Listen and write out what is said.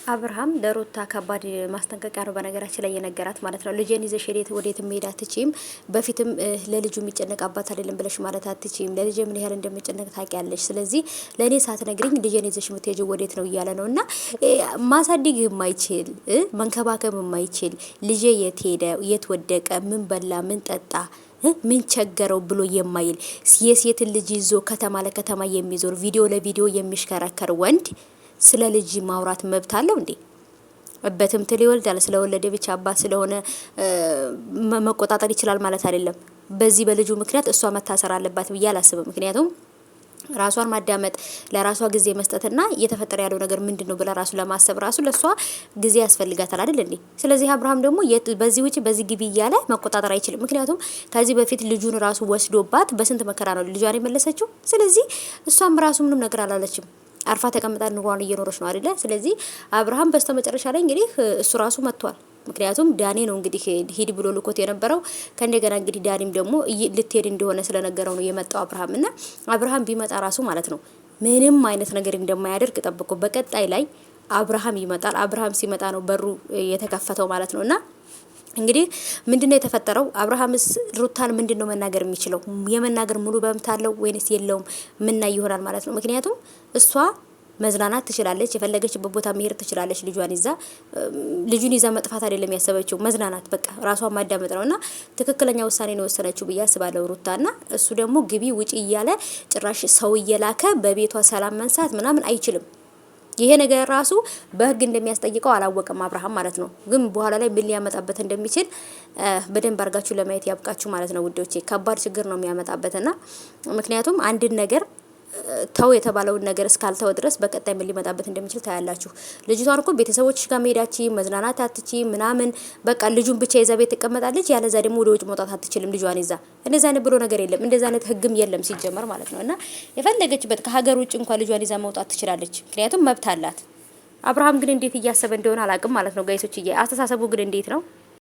አብርሃም ለሩታ ከባድ ማስጠንቀቂያ ነው በነገራችን ላይ የነገራት ማለት ነው። ልጄን ይዘሽ ወዴት መሄድ አትችይም። በፊትም ለልጁ የሚጨነቅ አባት አይደለም ብለሽ ማለት አትችይም። ለልጄ ምን ያህል እንደምጨነቅ ታውቂያለሽ። ስለዚህ ለእኔ ሳትነግሪኝ ልጄን ይዘሽ የምትሄጂው ወዴት ነው እያለ ነው። እና ማሳደግ የማይችል መንከባከብ የማይችል ልጄ የት ሄደ፣ የት ወደቀ፣ ምን በላ፣ ምን ጠጣ፣ ምን ቸገረው ብሎ የማይል የሴትን ልጅ ይዞ ከተማ ለከተማ የሚዞር ቪዲዮ ለቪዲዮ የሚሽከረከር ወንድ ስለ ልጅ ማውራት መብት አለው እንዴ? በትምትል ይወልዳል ስለወለደ ብቻ አባት ስለሆነ መቆጣጠር ይችላል ማለት አይደለም። በዚህ በልጁ ምክንያት እሷ መታሰር አለባት ብዬ አላስብም። ምክንያቱም ራሷን ማዳመጥ ለራሷ ጊዜ መስጠትና እየተፈጠረ ያለው ነገር ምንድነው ብለ ራሱ ለማሰብ ራሱ ለሷ ጊዜ ያስፈልጋታል አይደል እንዴ? ስለዚህ አብርሃም ደግሞ በዚህ ውጪ በዚህ ግቢ እያለ መቆጣጠር አይችልም። ምክንያቱም ከዚህ በፊት ልጁን ራሱ ወስዶባት በስንት መከራ ነው ልጇን የመለሰችው። ስለዚህ እሷም ራሱ ምንም ነገር አላለችም። አርፋ ተቀምጣ ኑሯን እየኖረች ነው አይደለ? ስለዚህ አብርሃም በስተመጨረሻ ላይ እንግዲህ እሱ ራሱ መጥቷል። ምክንያቱም ዳኒ ነው እንግዲህ ሂድ ብሎ ልኮት የነበረው። ከእንደገና እንግዲህ ዳኒም ደግሞ ልትሄድ እንደሆነ ስለነገረው ነው የመጣው አብርሃም። እና አብርሃም ቢመጣ ራሱ ማለት ነው ምንም አይነት ነገር እንደማያደርግ ጠብቆ በቀጣይ ላይ አብርሃም ይመጣል። አብርሃም ሲመጣ ነው በሩ የተከፈተው ማለት ነውና እንግዲህ ምንድነው የተፈጠረው? አብርሃምስ ሩታን ምንድነው መናገር የሚችለው? የመናገር ሙሉ መብት አለው ወይንስ የለውም? ምናይ ይሆናል ማለት ነው። ምክንያቱም እሷ መዝናናት ትችላለች፣ የፈለገችበት ቦታ መሄድ ትችላለች። ልጁን ይዛ መጥፋት አይደለም ያሰበችው፣ መዝናናት በቃ ራሷን ማዳመጥ ነውና ትክክለኛ ውሳኔ ነው ወሰነችው ብዬ አስባለሁ ሩታና እሱ ደግሞ ግቢ ውጪ እያለ ጭራሽ ሰው እየላከ በቤቷ ሰላም መንሳት ምናምን አይችልም። ይሄ ነገር ራሱ በህግ እንደሚያስጠይቀው አላወቀም አብርሃም ማለት ነው። ግን በኋላ ላይ ምን ሊያመጣበት እንደሚችል በደንብ አርጋችሁ ለማየት ያብቃችሁ ማለት ነው ውዶቼ። ከባድ ችግር ነው የሚያመጣበትና ምክንያቱም አንድን ነገር ተው የተባለውን ነገር እስካልተው ድረስ በቀጣይ ምን ሊመጣበት እንደሚችል ታያላችሁ። ልጅቷን እኮ ቤተሰቦችሽ ጋር መሄዳቺ መዝናናት አትቺ ምናምን በቃ ልጁን ብቻ ይዛ ቤት ትቀመጣለች። ያለዛ ደግሞ ወደ ውጭ መውጣት አትችልም ልጇን ይዛ። እንደዛ አይነት ብሎ ነገር የለም። እንደዛ አይነት ህግም የለም ሲጀመር ማለት ነውና የፈለገችበት ከሀገር ውጭ እንኳን ልጇን ይዛ መውጣት ትችላለች። ምክንያቱም መብት አላት። አብርሃም ግን እንዴት እያሰበ እንደሆነ አላውቅም ማለት ነው ጋይሶች። አስተሳሰቡ ግን እንዴት ነው?